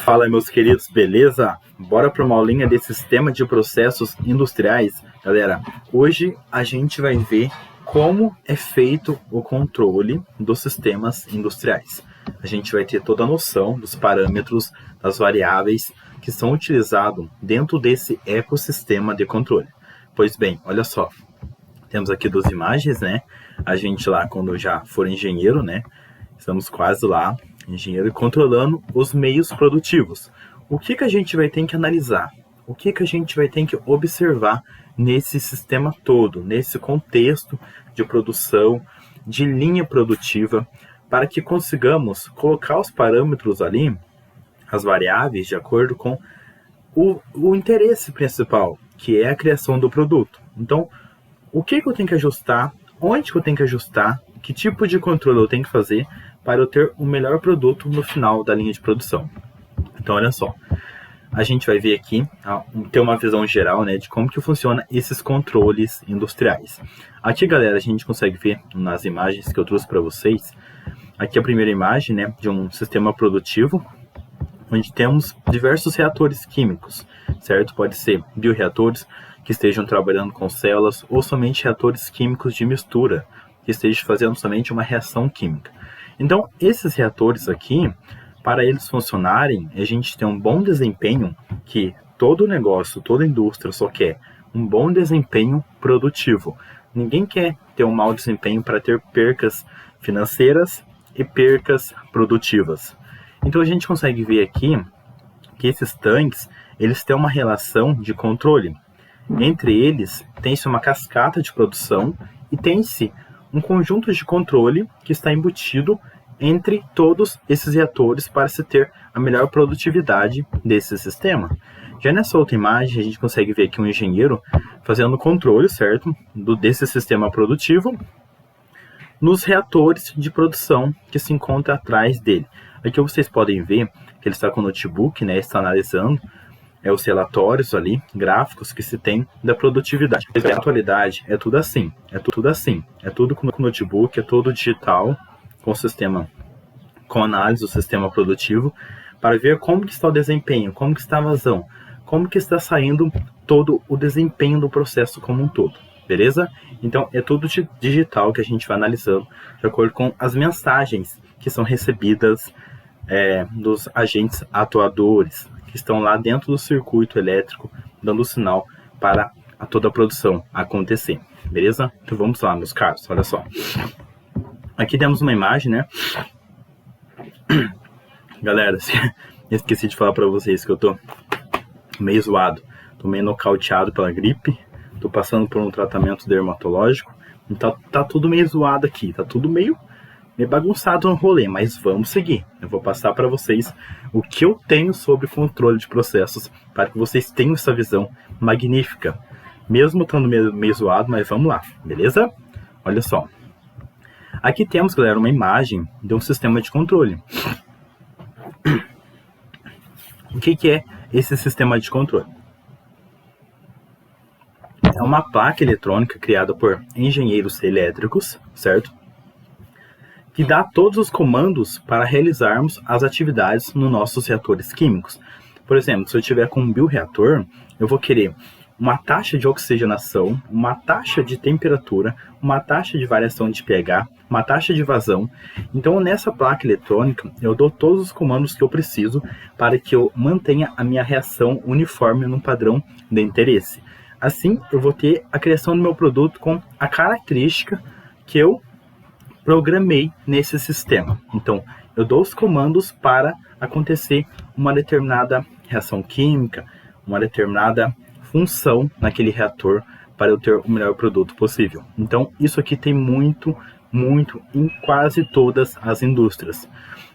Fala, meus queridos, beleza? Bora para uma aulinha de sistema de processos industriais? Galera, hoje a gente vai ver como é feito o controle dos sistemas industriais. A gente vai ter toda a noção dos parâmetros, das variáveis que são utilizados dentro desse ecossistema de controle. Pois bem, olha só, temos aqui duas imagens, né? A gente lá, quando já for engenheiro, né? Estamos quase lá, engenheiro controlando os meios produtivos. O que a gente vai ter que analisar? O que a gente vai ter que observar nesse sistema todo, nesse contexto de produção, de linha produtiva, para que consigamos colocar os parâmetros ali, as variáveis, de acordo com o interesse principal, que é a criação do produto. Então, o que eu tenho que ajustar, onde que eu tenho que ajustar, que tipo de controle eu tenho que fazer para eu ter o melhor produto no final da linha de produção. Então, olha só, a gente vai ver aqui, ter uma visão geral, né, de como que funciona esses controles industriais. Aqui, galera, a gente consegue ver nas imagens que eu trouxe para vocês, aqui a primeira imagem, né, de um sistema produtivo, onde temos diversos reatores químicos, certo? Pode ser bioreatores que estejam trabalhando com células ou somente reatores químicos de mistura, que estejam fazendo somente uma reação química. Então, esses reatores aqui, para eles funcionarem, a gente tem um bom desempenho, que todo negócio, toda indústria só quer um bom desempenho produtivo. Ninguém quer ter um mau desempenho para ter percas financeiras e percas produtivas. Então, a gente consegue ver aqui que esses tanques, eles têm uma relação de controle. Entre eles, tem-se uma cascata de produção e tem-se um conjunto de controle que está embutido entre todos esses reatores para se ter a melhor produtividade desse sistema. Já nessa outra imagem, a gente consegue ver aqui um engenheiro fazendo controle, certo, desse sistema produtivo nos reatores de produção que se encontram atrás dele. Aqui vocês podem ver que ele está com o notebook, né, está analisando os relatórios ali, gráficos que se tem da produtividade. Na atualidade, é tudo assim, é tudo com notebook, é tudo digital, com o sistema, com análise do sistema produtivo, para ver como que está o desempenho, como que está a vazão, como que está saindo todo o desempenho do processo como um todo, beleza? Então, é tudo digital que a gente vai analisando, de acordo com as mensagens que são recebidas dos agentes atuadores, que estão lá dentro do circuito elétrico, dando sinal para toda a produção acontecer, beleza? Então vamos lá, meus caros, olha só. Aqui temos uma imagem, né? Galera, esqueci de falar para vocês que eu tô meio zoado, tô meio nocauteado pela gripe, tô passando por um tratamento dermatológico, então tá tudo meio zoado aqui, tá tudo meio bagunçado no rolê, mas vamos seguir. Eu vou passar para vocês o que eu tenho sobre controle de processos, para que vocês tenham essa visão magnífica, mesmo estando meio zoado, mas vamos lá, beleza? Olha só. Aqui temos, galera, uma imagem de um sistema de controle. O que é esse sistema de controle? É uma placa eletrônica criada por engenheiros elétricos, certo? Que dá todos os comandos para realizarmos as atividades nos nossos reatores químicos. Por exemplo, se eu tiver com um bioreator, eu vou querer uma taxa de oxigenação, uma taxa de temperatura, uma taxa de variação de pH, uma taxa de vazão. Então, nessa placa eletrônica, eu dou todos os comandos que eu preciso para que eu mantenha a minha reação uniforme no padrão de interesse. Assim, eu vou ter a criação do meu produto com a característica que eu programei nesse sistema. Então, eu dou os comandos para acontecer uma determinada reação química, uma determinada função naquele reator para eu ter o melhor produto possível. Então, isso aqui tem muito em quase todas as indústrias.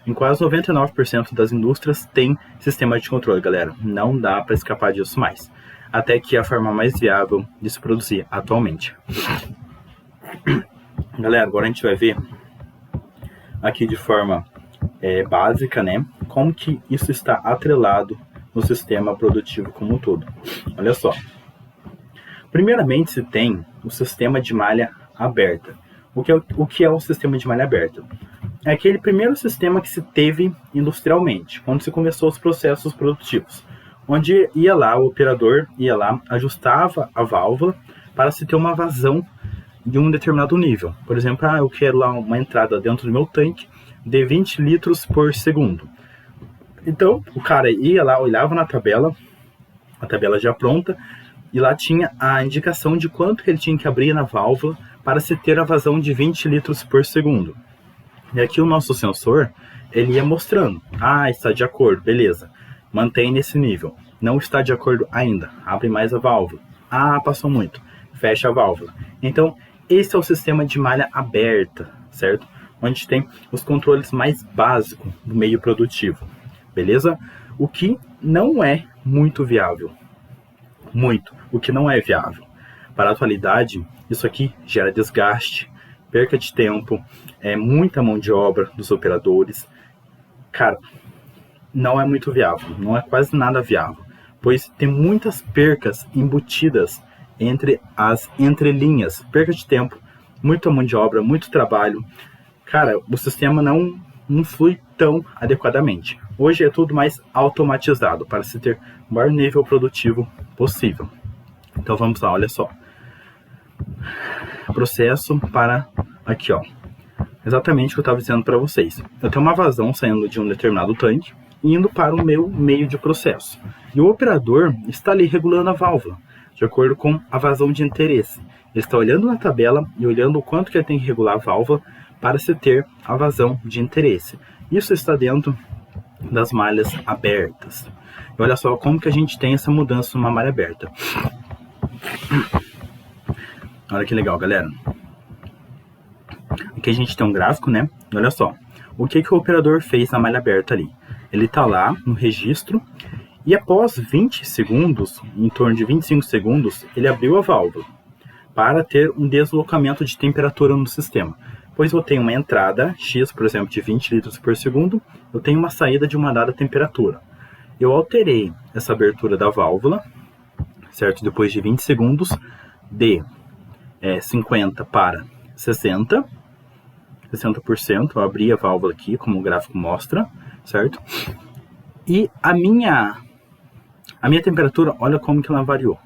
Em quase 99% das indústrias tem sistema de controle, galera. Não dá para escapar disso mais. Até que é a forma mais viável de se produzir atualmente. Galera, agora a gente vai ver aqui de forma básica, né, como que isso está atrelado no sistema produtivo como um todo. Olha só. Primeiramente, se tem o sistema de malha aberta. O que é o sistema de malha aberta? é aquele primeiro sistema que se teve industrialmente, quando se começou os processos produtivos, onde ia lá, o operador ia lá, ajustava a válvula para se ter uma vazão de um determinado nível. Por exemplo, eu quero lá uma entrada dentro do meu tanque de 20 litros por segundo. Então, o cara ia lá, olhava na tabela, a tabela já pronta, e lá tinha a indicação de quanto ele tinha que abrir na válvula para se ter a vazão de 20 litros por segundo. E aqui o nosso sensor, ele ia mostrando, está de acordo, beleza, mantém nesse nível. Não está de acordo ainda, abre mais a válvula. Passou muito, fecha a válvula. Então, esse é o sistema de malha aberta, certo? Onde tem os controles mais básicos do meio produtivo, beleza? O que não é muito viável. O que não é viável. Para a atualidade, isso aqui gera desgaste, perca de tempo, muita mão de obra dos operadores. Cara, não é muito viável, não é quase nada viável, pois tem muitas percas embutidas entre as entrelinhas, perca de tempo, muita mão de obra, muito trabalho. Cara, o sistema não flui tão adequadamente. Hoje é tudo mais automatizado para se ter o maior nível produtivo possível. Então vamos lá, olha só. Processo para aqui, ó. Exatamente o que eu estava dizendo para vocês. Eu tenho uma vazão saindo de um determinado tanque e indo para o meu meio de processo. E o operador está ali regulando a válvula, de acordo com a vazão de interesse. Ele está olhando na tabela e olhando o quanto que ele tem que regular a válvula para se ter a vazão de interesse. Isso está dentro das malhas abertas. E olha só como que a gente tem essa mudança numa malha aberta. Olha que legal, galera. Aqui a gente tem um gráfico, né? E olha só, o que o operador fez na malha aberta ali. Ele está lá no registro e após 20 segundos, em torno de 25 segundos, ele abriu a válvula para ter um deslocamento de temperatura no sistema. Pois eu tenho uma entrada X, por exemplo, de 20 litros por segundo, eu tenho uma saída de uma dada temperatura. Eu alterei essa abertura da válvula, certo? Depois de 20 segundos, de 50 para 60%, eu abri a válvula aqui, como o gráfico mostra, certo? E a minha temperatura, olha como que ela variou.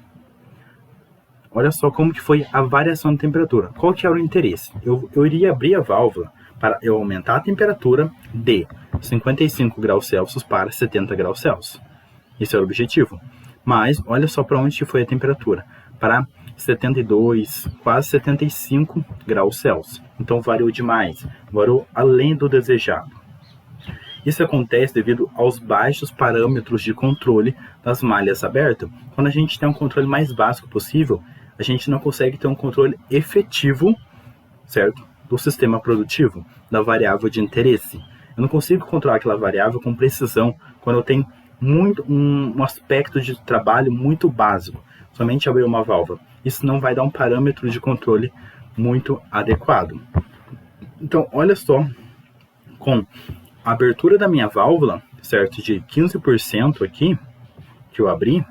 Olha só como que foi a variação de temperatura. Qual que era o interesse? Eu iria abrir a válvula para eu aumentar a temperatura de 55 graus Celsius para 70 graus Celsius. Esse era o objetivo. Mas olha só para onde foi a temperatura. Para 72, quase 75 graus Celsius. Então variou demais. Variou além do desejado. Isso acontece devido aos baixos parâmetros de controle das malhas abertas. Quando a gente tem um controle mais básico possível, a gente não consegue ter um controle efetivo, certo? Do sistema produtivo, da variável de interesse. Eu não consigo controlar aquela variável com precisão quando eu tenho um aspecto de trabalho muito básico. Somente abrir uma válvula. Isso não vai dar um parâmetro de controle muito adequado. Então, olha só, com a abertura da minha válvula, certo, de 15% aqui, que eu abri,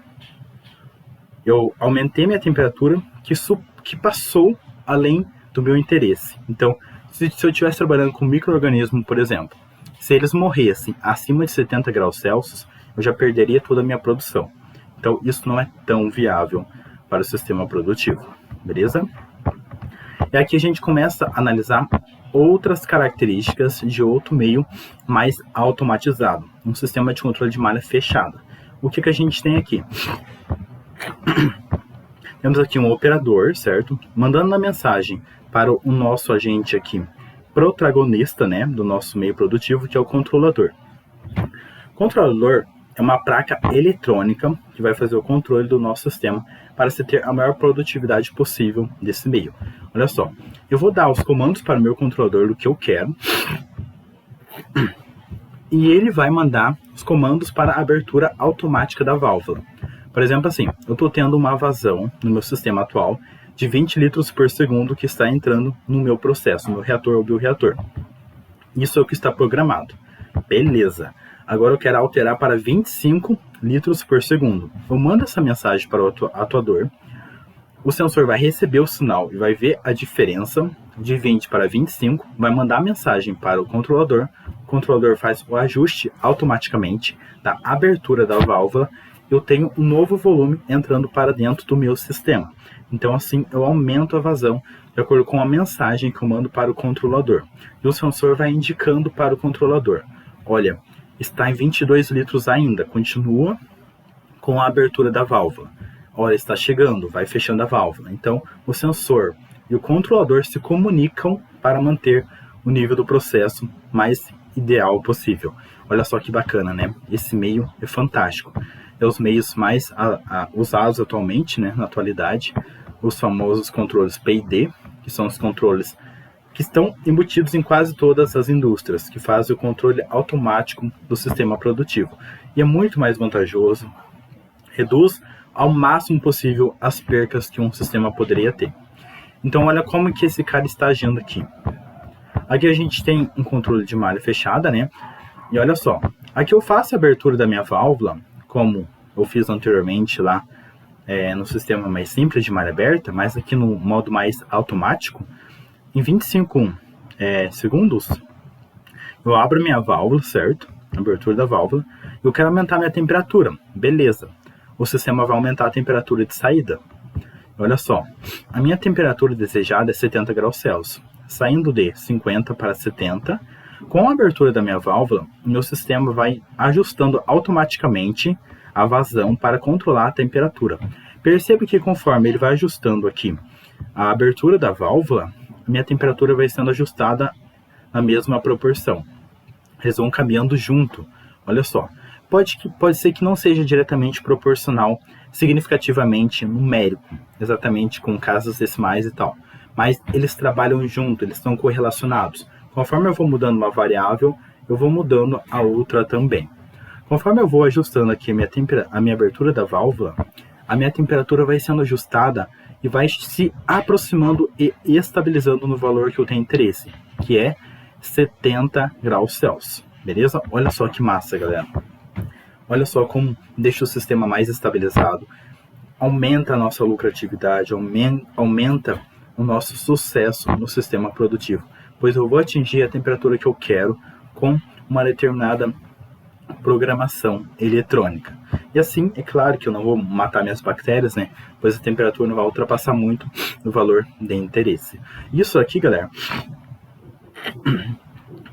eu aumentei minha temperatura que passou além do meu interesse. Então, se eu estivesse trabalhando com micro-organismo, por exemplo, se eles morressem acima de 70 graus Celsius, eu já perderia toda a minha produção. Então, isso não é tão viável para o sistema produtivo, beleza? E aqui a gente começa a analisar outras características de outro meio mais automatizado, um sistema de controle de malha fechada. O que a gente tem aqui? Temos aqui um operador, certo? Mandando a mensagem para o nosso agente aqui, protagonista, né, do nosso meio produtivo, que é o controlador. O controlador é uma placa eletrônica que vai fazer o controle do nosso sistema para se ter a maior produtividade possível desse meio. Olha só, eu vou dar os comandos para o meu controlador do que eu quero e ele vai mandar os comandos para a abertura automática da válvula. Por exemplo, assim, eu estou tendo uma vazão no meu sistema atual de 20 litros por segundo que está entrando no meu processo, no meu reator ou bioreator. Isso é o que está programado. Beleza. Agora eu quero alterar para 25 litros por segundo. Eu mando essa mensagem para o atuador. O sensor vai receber o sinal e vai ver a diferença, de 20 para 25, vai mandar a mensagem para o controlador faz o ajuste automaticamente da abertura da válvula, eu tenho um novo volume entrando para dentro do meu sistema. Então assim eu aumento a vazão de acordo com a mensagem que eu mando para o controlador. E o sensor vai indicando para o controlador, olha, está em 22 litros ainda, continua com a abertura da válvula. Olha, está chegando, vai fechando a válvula. Então o sensor e o controlador se comunicam para manter o nível do processo mais ideal possível. Olha só que bacana, né? Esse meio é fantástico. É os meios mais usados atualmente, né, na atualidade, os famosos controles P&D, que são os controles que estão embutidos em quase todas as indústrias, que fazem o controle automático do sistema produtivo. E é muito mais vantajoso, reduz ao máximo possível as percas que um sistema poderia ter. Então olha como que esse cara está agindo aqui. Aqui a gente tem um controle de malha fechada, né? E olha só, aqui eu faço a abertura da minha válvula, como eu fiz anteriormente lá no sistema mais simples de malha aberta, mas aqui no modo mais automático, em 25 segundos, eu abro minha válvula, certo? Abertura da válvula, eu quero aumentar minha temperatura, beleza. O sistema vai aumentar a temperatura de saída. Olha só, a minha temperatura desejada é 70 graus Celsius. Saindo de 50 para 70, com a abertura da minha válvula, o meu sistema vai ajustando automaticamente a vazão para controlar a temperatura. Perceba que conforme ele vai ajustando aqui a abertura da válvula, minha temperatura vai sendo ajustada na mesma proporção. Eles vão caminhando junto. Olha só, pode ser que não seja diretamente proporcional, significativamente numérico, exatamente com casas decimais e tal, mas eles trabalham junto, eles estão correlacionados. Conforme eu vou mudando uma variável, eu vou mudando a outra também. Conforme eu vou ajustando aqui a minha abertura da válvula, a minha temperatura vai sendo ajustada e vai se aproximando e estabilizando no valor que eu tenho interesse, que é 70 graus Celsius. Beleza? Olha só que massa, galera. Olha só como deixa o sistema mais estabilizado, aumenta a nossa lucratividade, aumenta o nosso sucesso no sistema produtivo, pois eu vou atingir a temperatura que eu quero com uma determinada programação eletrônica. E assim, é claro que eu não vou matar minhas bactérias, né? Pois a temperatura não vai ultrapassar muito o valor de interesse. Isso aqui, galera,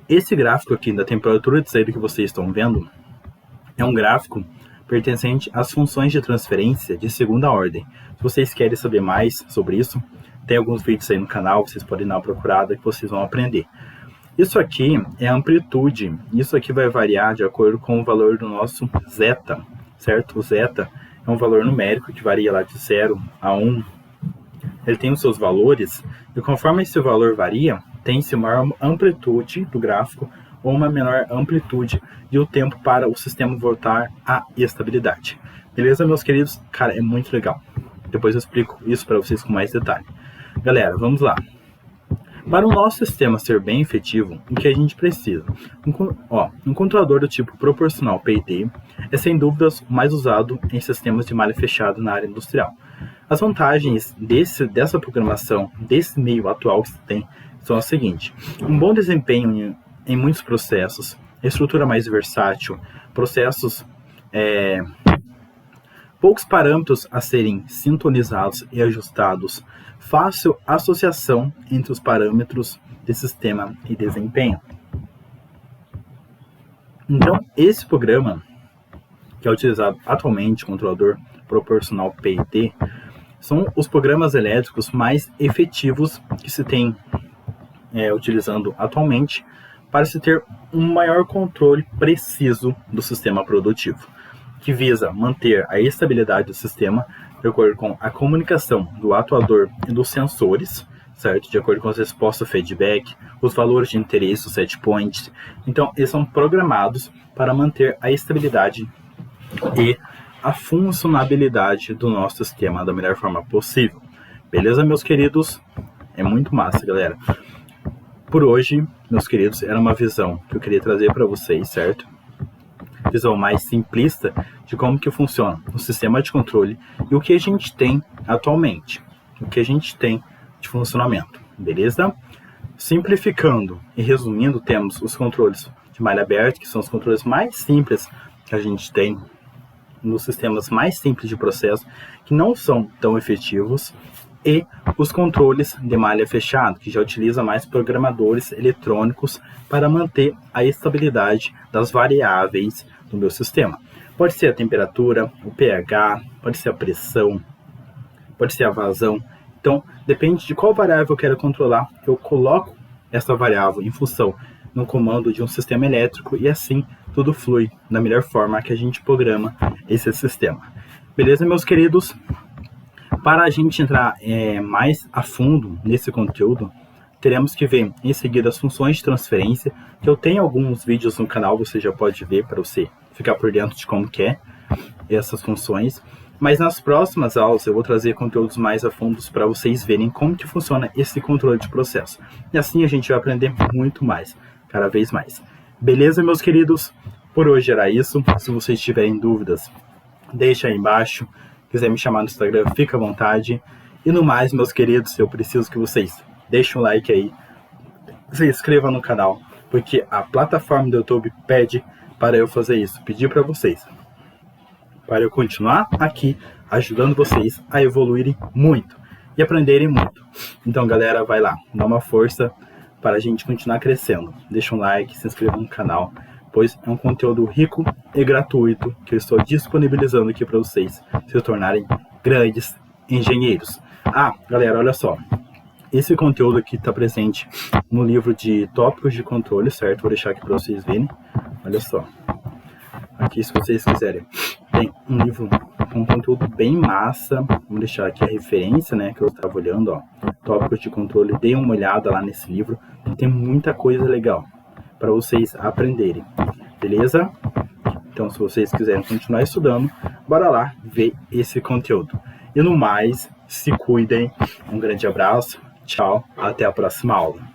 esse gráfico aqui da temperatura de saída que vocês estão vendo é um gráfico pertencente às funções de transferência de segunda ordem. Se vocês querem saber mais sobre isso, tem alguns vídeos aí no canal, vocês podem dar uma procurada que vocês vão aprender. Isso aqui é a amplitude, isso aqui vai variar de acordo com o valor do nosso zeta, certo? O zeta é um valor numérico que varia lá de 0 a 1. Ele tem os seus valores, e conforme esse valor varia, tem-se maior amplitude do gráfico ou uma menor amplitude e o tempo para o sistema voltar à estabilidade. Beleza, meus queridos? Cara, é muito legal. Depois eu explico isso para vocês com mais detalhe. Galera, vamos lá. Para o nosso sistema ser bem efetivo, o que a gente precisa? Um controlador do tipo proporcional P&D é sem dúvidas o mais usado em sistemas de malha fechada na área industrial. As vantagens dessa programação, desse meio atual que se tem, são as seguintes: um bom desempenho em muitos processos, estrutura mais versátil, processos poucos parâmetros a serem sintonizados e ajustados, fácil associação entre os parâmetros de sistema e desempenho. Então, esse programa, que é utilizado atualmente, controlador proporcional P&D, são os programas elétricos mais efetivos que se tem utilizando atualmente para se ter um maior controle preciso do sistema produtivo, que visa manter a estabilidade do sistema de acordo com a comunicação do atuador e dos sensores, certo? De acordo com as respostas feedback, os valores de interesse, os set points. Então, eles são programados para manter a estabilidade e a funcionabilidade do nosso sistema da melhor forma possível. Beleza, meus queridos? É muito massa, galera. Por hoje, meus queridos, era uma visão que eu queria trazer para vocês, certo? Visão mais simplista de como que funciona o sistema de controle e o que a gente tem atualmente, o que a gente tem de funcionamento, beleza? simplificando e resumindo, temos os controles de malha aberta, que são os controles mais simples que a gente tem nos sistemas mais simples de processo, que não são tão efetivos, e os controles de malha fechada, que já utiliza mais programadores eletrônicos para manter a estabilidade das variáveis do meu sistema. Pode ser a temperatura, o pH, pode ser a pressão, pode ser a vazão. Então, depende de qual variável eu quero controlar, eu coloco essa variável em função no comando de um sistema elétrico e assim tudo flui da melhor forma que a gente programa esse sistema. Beleza, meus queridos? Para a gente entrar mais a fundo nesse conteúdo, teremos que ver em seguida as funções de transferência, que eu tenho alguns vídeos no canal, você já pode ver para você ficar por dentro de como que é essas funções. Mas nas próximas aulas eu vou trazer conteúdos mais a fundo para vocês verem como que funciona esse controle de processo. E assim a gente vai aprender muito mais, cada vez mais. Beleza, meus queridos? Por hoje era isso. Se vocês tiverem dúvidas, deixa aí embaixo. Quiser me chamar no Instagram, fica à vontade. E no mais, meus queridos, eu preciso que vocês deixem um like aí, se inscrevam no canal, porque a plataforma do YouTube pede para eu fazer isso, pedir para vocês, para eu continuar aqui ajudando vocês a evoluírem muito e aprenderem muito. Então, galera, vai lá, dá uma força para a gente continuar crescendo. Deixa um like, se inscreva no canal, pois é um conteúdo rico e gratuito que eu estou disponibilizando aqui para vocês se tornarem grandes engenheiros. Ah, galera, olha só. Esse conteúdo aqui está presente no livro de tópicos de controle, certo? Vou deixar aqui para vocês verem. Olha só. Aqui, se vocês quiserem, tem um livro com um conteúdo bem massa. Vou deixar aqui a referência, né, que eu estava olhando, ó. Tópicos de controle. Dêem uma olhada lá nesse livro. Tem muita coisa legal para vocês aprenderem. Beleza? Então, se vocês quiserem continuar estudando, bora lá ver esse conteúdo. E no mais, se cuidem. Um grande abraço. Tchau. Até a próxima aula.